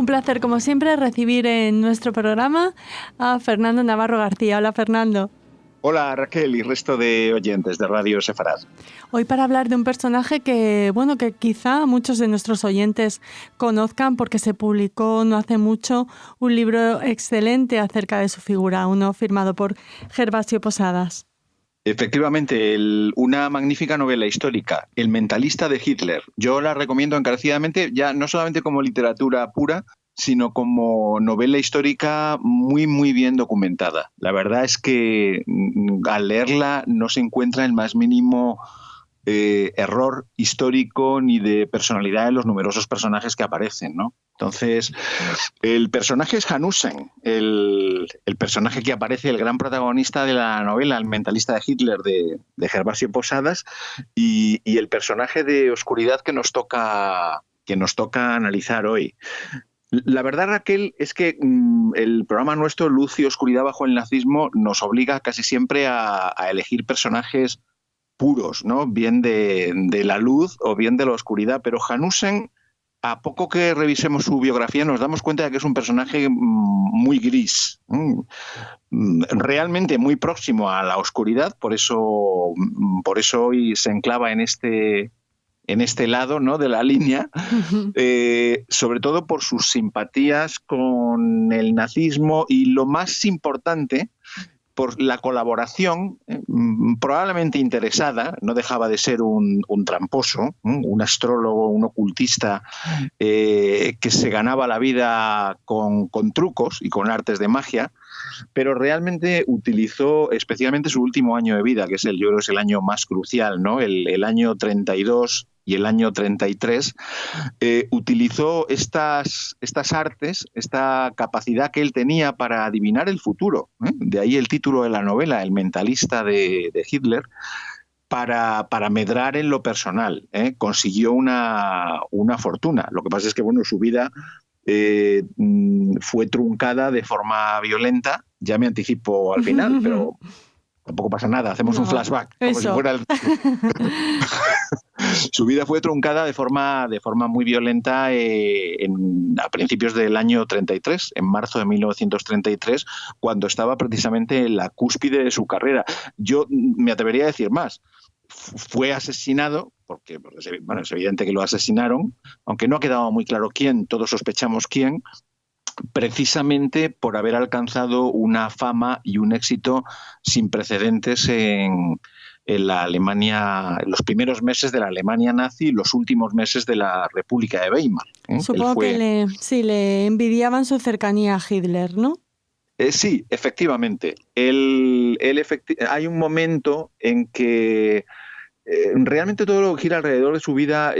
Un placer, como siempre, recibir en nuestro programa a Fernando Navarro García. Hola, Fernando. Hola, Raquel y resto de oyentes de Radio Sefarad. Hoy para hablar de un personaje que quizá muchos de nuestros oyentes conozcan porque se publicó no hace mucho un libro excelente acerca de su figura, uno firmado por Gervasio Posadas. Efectivamente, una magnífica novela histórica, El mentalista de Hitler. Yo la recomiendo encarecidamente, ya no solamente como literatura pura, sino como novela histórica muy, muy bien documentada. La verdad es que al leerla no se encuentra el más mínimo error histórico ni de personalidad en los numerosos personajes que aparecen, ¿no? Entonces, el personaje es Hanussen, el personaje que aparece, el gran protagonista de la novela, el mentalista de Hitler, de Gervasio Posadas, y el personaje de oscuridad que nos toca analizar hoy. La verdad, Raquel, es que el programa nuestro, Luz y Oscuridad bajo el nazismo, nos obliga casi siempre a elegir personajes puros, ¿no? Bien de la luz o bien de la oscuridad, pero Hanussen, a poco que revisemos su biografía, nos damos cuenta de que es un personaje muy gris, realmente muy próximo a la oscuridad, por eso hoy se enclava en este lado, ¿no?, de la línea, sobre todo por sus simpatías con el nazismo y, lo más importante, por la colaboración, probablemente interesada, no dejaba de ser un tramposo, un astrólogo, un ocultista que se ganaba la vida con trucos y con artes de magia, pero realmente utilizó especialmente su último año de vida, que es yo creo que es el año más crucial, ¿no? El año 32 y el año 33, utilizó estas artes, esta capacidad que él tenía para adivinar el futuro, de ahí el título de la novela, El mentalista de Hitler, para medrar en lo personal. Consiguió una fortuna. Lo que pasa es que, bueno, su vida fue truncada de forma violenta. Ya me anticipo al final, pero tampoco pasa nada. Hacemos un flashback. Como si fuera Su vida fue truncada de forma muy violenta a principios del año 33, en marzo de 1933, cuando estaba precisamente en la cúspide de su carrera. Yo me atrevería a decir más. Fue asesinado, porque bueno, es evidente que lo asesinaron, aunque no ha quedado muy claro quién, todos sospechamos quién, precisamente por haber alcanzado una fama y un éxito sin precedentes en la Alemania, en los primeros meses de la Alemania nazi y los últimos meses de la República de Weimar. Supongo que le envidiaban su cercanía a Hitler, ¿no? Sí, efectivamente. Hay un momento en que realmente todo lo que gira alrededor de su vida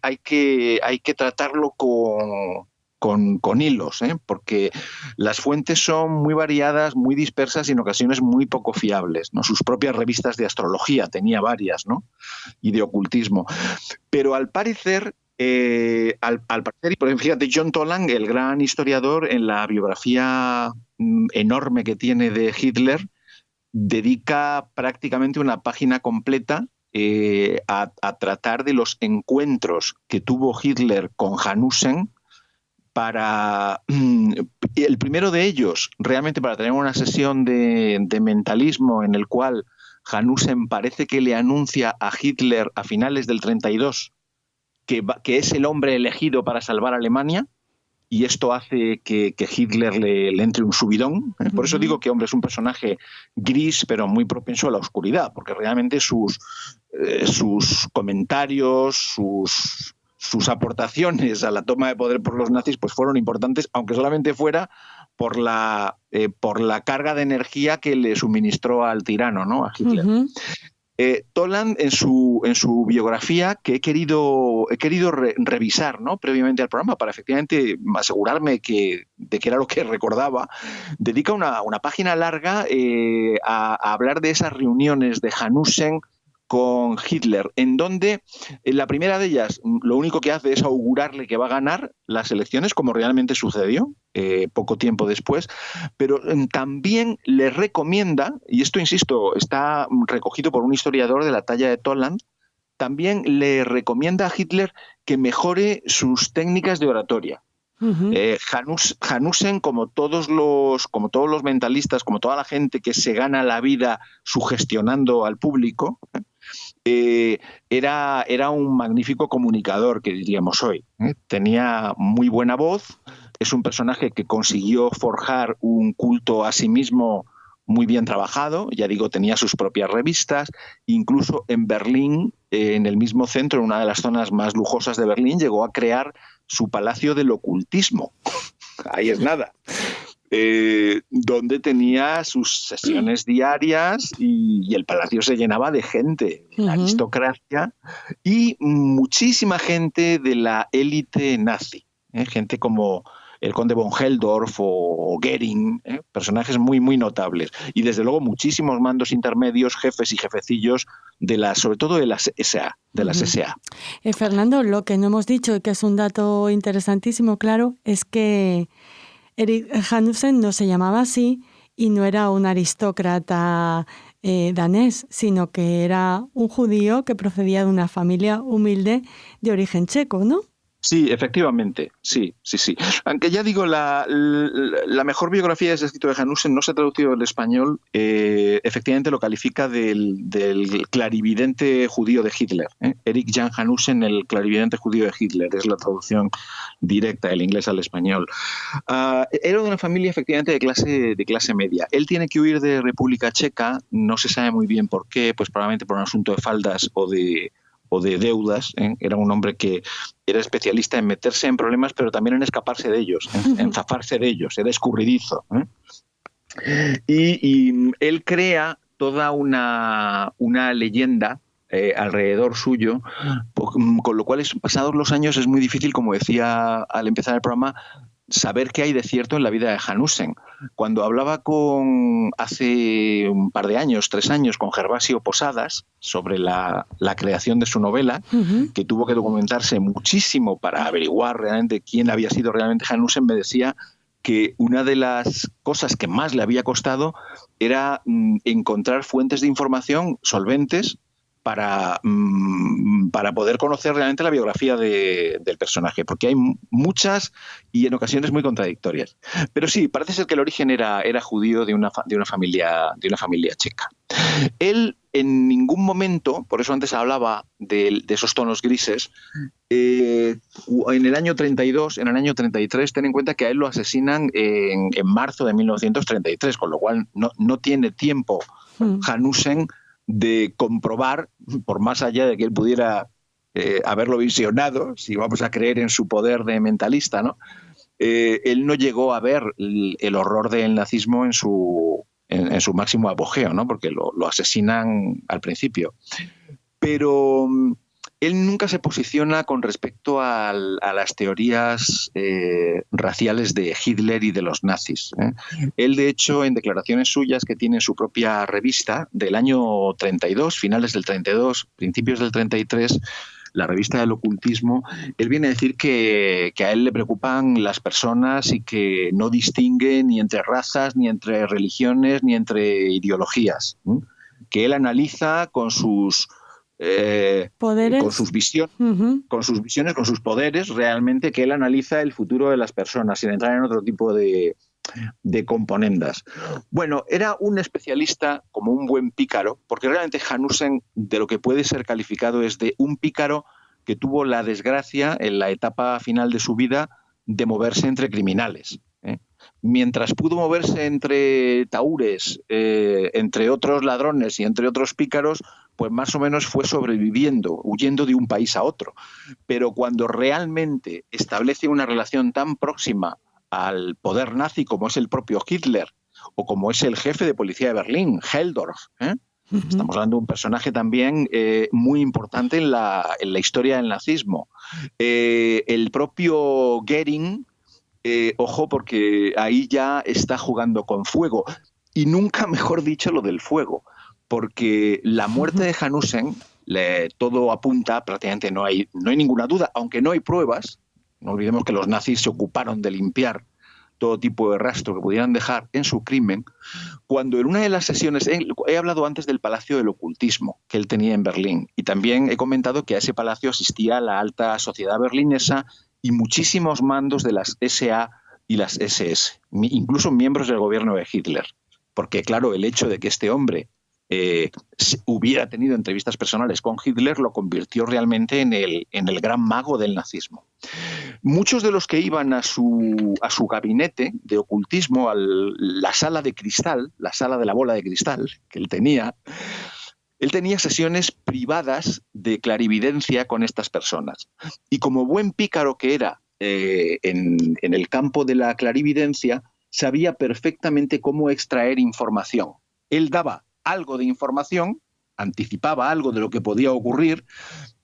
hay que tratarlo con hilos, porque las fuentes son muy variadas, muy dispersas y en ocasiones muy poco fiables, ¿no? Sus propias revistas de astrología tenía varias, ¿no?, y de ocultismo. Pero al parecer, y por ejemplo, fíjate, John Toland, el gran historiador, en la biografía enorme que tiene de Hitler, dedica prácticamente una página completa a tratar de los encuentros que tuvo Hitler con Hanussen el primero de ellos, realmente para tener una sesión de mentalismo en el cual Hanussen parece que le anuncia a Hitler a finales del 32 que es el hombre elegido para salvar a Alemania, y esto hace que Hitler le entre un subidón. Por eso digo que, hombre, es un personaje gris, pero muy propenso a la oscuridad, porque realmente sus comentarios, sus aportaciones a la toma de poder por los nazis pues fueron importantes, aunque solamente fuera por la carga de energía que le suministró al tirano, ¿no?, a Hitler. Toland, en su biografía, que he querido revisar, ¿no?, previamente al programa para efectivamente asegurarme de que era lo que recordaba, dedica una página larga a hablar de esas reuniones de Hanussen con Hitler, en donde la primera de ellas lo único que hace es augurarle que va a ganar las elecciones, como realmente sucedió poco tiempo después, pero también le recomienda, y esto, insisto, está recogido por un historiador de la talla de Toland, también le recomienda a Hitler que mejore sus técnicas de oratoria. Ujú. Hanussen, como todos los mentalistas, como toda la gente que se gana la vida sugestionando al público, era un magnífico comunicador, que diríamos hoy. Tenía muy buena voz, es un personaje que consiguió forjar un culto a sí mismo muy bien trabajado, ya digo, tenía sus propias revistas, incluso en Berlín, en el mismo centro, en una de las zonas más lujosas de Berlín, llegó a crear su palacio del ocultismo. Ahí es nada. Donde tenía sus sesiones diarias y el palacio se llenaba de gente, de la aristocracia y muchísima gente de la élite nazi, gente como el conde von Helldorf o Goering, personajes muy, muy notables. Y desde luego muchísimos mandos intermedios, jefes y jefecillos, sobre todo de las SA. Fernando, lo que no hemos dicho y que es un dato interesantísimo, claro, es que Erik Hanussen no se llamaba así y no era un aristócrata danés, sino que era un judío que procedía de una familia humilde de origen checo, ¿no? Sí, efectivamente, sí. Aunque ya digo, la mejor biografía de ese escrito de Hanussen no se ha traducido al español, efectivamente lo califica del clarividente judío de Hitler. Erich Jan Hanussen, el clarividente judío de Hitler, es la traducción directa del inglés al español. Era de una familia efectivamente de clase media. Él tiene que huir de República Checa, no se sabe muy bien por qué, pues probablemente por un asunto de faldas o de deudas. Era un hombre que era especialista en meterse en problemas, pero también en escaparse de ellos, en zafarse de ellos, era escurridizo. Y él crea toda una leyenda alrededor suyo, con lo cual, pasados los años, es muy difícil, como decía al empezar el programa, saber qué hay de cierto en la vida de Hanussen. Cuando hablaba hace un par de años, 3 años, con Gervasio Posadas sobre la creación de su novela, que tuvo que documentarse muchísimo para averiguar realmente quién había sido realmente Hanussen, me decía que una de las cosas que más le había costado era encontrar fuentes de información solventes para poder conocer realmente la biografía del personaje, porque hay muchas y en ocasiones muy contradictorias. Pero sí, parece ser que el origen era judío de una familia checa. Él en ningún momento, por eso antes hablaba de esos tonos grises, en el año 32, en el año 33, ten en cuenta que a él lo asesinan en marzo de 1933, con lo cual no tiene tiempo Hanussen de comprobar, por más allá de que él pudiera haberlo visionado, si vamos a creer en su poder de mentalista, ¿no? Él no llegó a ver el horror del nazismo en su máximo apogeo, ¿no? Porque lo asesinan al principio. Pero él nunca se posiciona con respecto a las teorías raciales de Hitler y de los nazis. Él, de hecho, en declaraciones suyas que tiene en su propia revista del año 32, finales del 32, principios del 33, la revista del ocultismo, él viene a decir que a él le preocupan las personas y que no distingue ni entre razas, ni entre religiones, ni entre ideologías. Que él analiza con sus poderes, con sus visiones, con sus poderes, realmente, que él analiza el futuro de las personas sin entrar en otro tipo de componendas. Bueno, era un especialista como un buen pícaro, porque realmente Hanussen, de lo que puede ser calificado, es de un pícaro que tuvo la desgracia en la etapa final de su vida de moverse entre criminales. Mientras pudo moverse entre tahúres, entre otros ladrones y entre otros pícaros, pues más o menos fue sobreviviendo, huyendo de un país a otro. Pero cuando realmente establece una relación tan próxima al poder nazi como es el propio Hitler o como es el jefe de policía de Berlín, Helldorf, estamos hablando de un personaje también muy importante en la historia del nazismo. El propio Goering, ojo, porque ahí ya está jugando con fuego. Y nunca mejor dicho lo del fuego, porque la muerte de Hanussen, todo apunta, prácticamente no hay ninguna duda, aunque no hay pruebas. No olvidemos que los nazis se ocuparon de limpiar todo tipo de rastro que pudieran dejar en su crimen, cuando en una de las sesiones, he hablado antes del Palacio del Ocultismo que él tenía en Berlín, y también he comentado que a ese palacio asistía la alta sociedad berlinesa y muchísimos mandos de las SA y las SS, incluso miembros del gobierno de Hitler. Porque, claro, el hecho de que este hombre hubiera tenido entrevistas personales con Hitler lo convirtió realmente en el gran mago del nazismo. Muchos de los que iban a su gabinete de ocultismo, a la sala de cristal, la sala de la bola de cristal que él tenía sesiones privadas de clarividencia con estas personas. Y como buen pícaro que era en el campo de la clarividencia, sabía perfectamente cómo extraer información. Él daba algo de información, anticipaba algo de lo que podía ocurrir,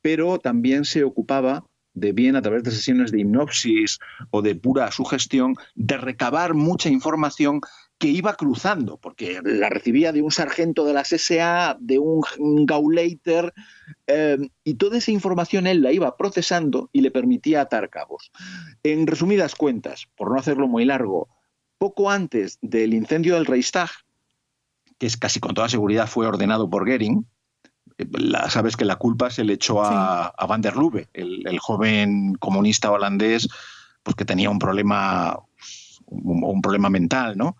pero también se ocupaba de, bien a través de sesiones de hipnosis o de pura sugestión, de recabar mucha información que iba cruzando, porque la recibía de un sargento de las SA, de un Gauleiter, y toda esa información él la iba procesando y le permitía atar cabos. En resumidas cuentas, por no hacerlo muy largo, poco antes del incendio del Reichstag, que es casi con toda seguridad fue ordenado por Goering, sabes que la culpa se le echó a Van der Lubbe, el joven comunista holandés, pues que tenía un problema mental, ¿no?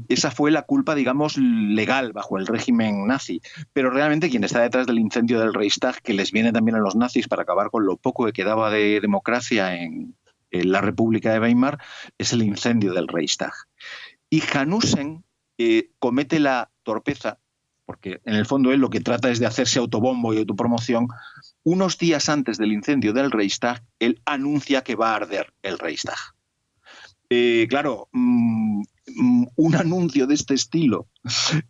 Esa fue la culpa, digamos, legal bajo el régimen nazi. Pero realmente quien está detrás del incendio del Reichstag, que les viene también a los nazis para acabar con lo poco que quedaba de democracia en la República de Weimar, es el incendio del Reichstag. Y Hanussen comete la torpeza, porque en el fondo él lo que trata es de hacerse autobombo y autopromoción. Unos días antes del incendio del Reichstag, él anuncia que va a arder el Reichstag. Claro, un anuncio de este estilo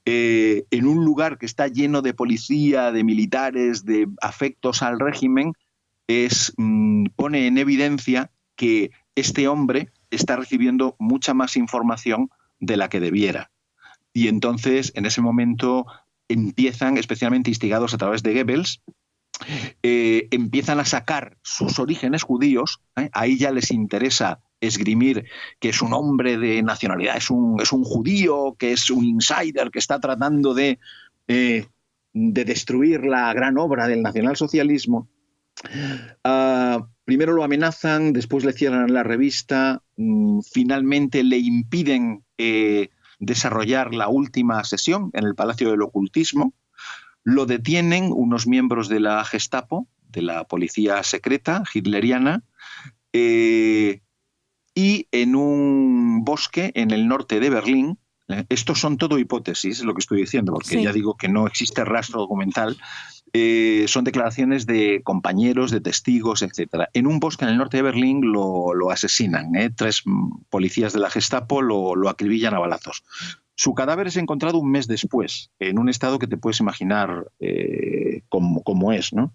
en un lugar que está lleno de policía, de militares, de afectos al régimen, pone en evidencia que este hombre está recibiendo mucha más información de la que debiera. Y entonces, en ese momento, empiezan, especialmente instigados a través de Goebbels, empiezan a sacar sus orígenes judíos. Ahí ya les interesa esgrimir que es un hombre de nacionalidad, es un judío, que es un insider, que está tratando de destruir la gran obra del nacionalsocialismo. Primero lo amenazan, después le cierran la revista, finalmente le impiden desarrollar la última sesión en el Palacio del Ocultismo. Lo detienen unos miembros de la Gestapo, de la policía secreta hitleriana, y en un bosque en el norte de Berlín, estos son todo hipótesis, lo que estoy diciendo, porque ya digo que no existe rastro documental, son declaraciones de compañeros, de testigos, etc. En un bosque en el norte de Berlín lo asesinan, 3 policías de la Gestapo lo acribillan a balazos. Su cadáver es encontrado un mes después, en un estado que te puedes imaginar cómo es, ¿no?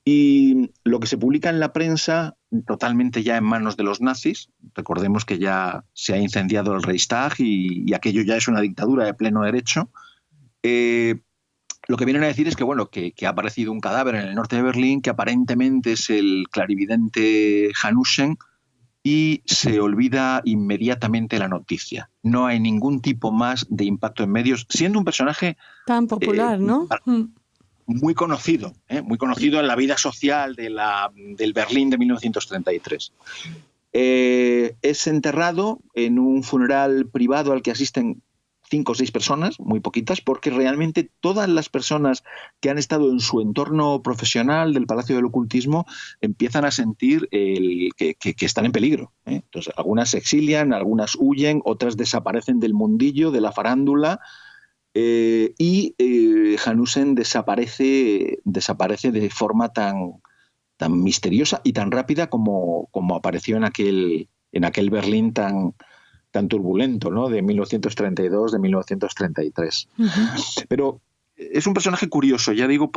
Y lo que se publica en la prensa, totalmente ya en manos de los nazis, recordemos que ya se ha incendiado el Reichstag y aquello ya es una dictadura de pleno derecho, lo que vienen a decir es que, bueno, que ha aparecido un cadáver en el norte de Berlín, que aparentemente es el clarividente Hanussen, y se olvida inmediatamente la noticia. No hay ningún tipo más de impacto en medios, siendo un personaje tan popular, ¿no? Muy conocido en la vida social del Berlín de 1933. Es enterrado en un funeral privado al que asisten 5 o 6 personas, muy poquitas, porque realmente todas las personas que han estado en su entorno profesional del Palacio del Ocultismo empiezan a sentir que están en peligro. Entonces, algunas se exilian, algunas huyen, otras desaparecen del mundillo, de la farándula, y Hanussen desaparece de forma tan misteriosa y tan rápida como apareció en aquel Berlín tan turbulento, ¿no? De 1932, de 1933. Uh-huh. Pero es un personaje curioso, ya digo,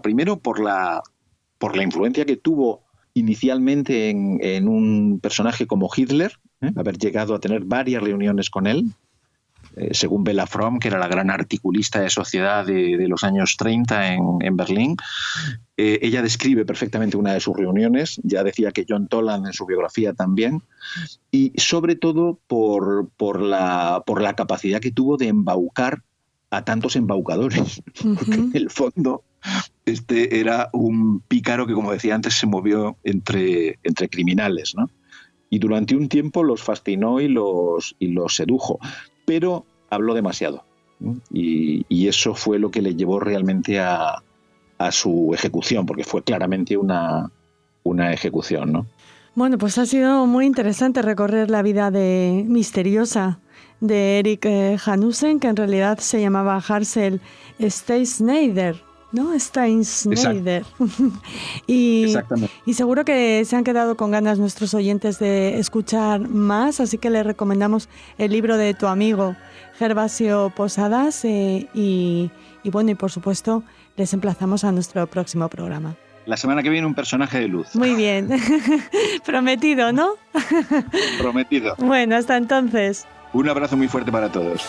primero por la influencia que tuvo inicialmente en un personaje como Hitler, haber llegado a tener varias reuniones con él, según Bella Fromm, que era la gran articulista de sociedad de los años 30 en Berlín. Ella describe perfectamente una de sus reuniones, ya decía que John Toland en su biografía también, y sobre todo por la capacidad que tuvo de embaucar a tantos embaucadores, porque en el fondo Este era un pícaro que, como decía antes, se movió entre criminales, ¿no? Y durante un tiempo los fascinó y los sedujo, pero habló demasiado, ¿no? Y eso fue lo que le llevó realmente a su ejecución, porque fue claramente una ejecución, ¿no? Bueno, pues ha sido muy interesante recorrer la vida misteriosa de Erik Hanussen, que en realidad se llamaba Hansel Steinschneider, ¿no? Steinschneider. Exactamente. Y seguro que se han quedado con ganas nuestros oyentes de escuchar más, así que les recomendamos el libro de tu amigo Gervasio Posadas y bueno, y por supuesto les emplazamos a nuestro próximo programa. La semana que viene un personaje de luz. Muy bien. Prometido, ¿no? Prometido. Bueno, hasta entonces. Un abrazo muy fuerte para todos.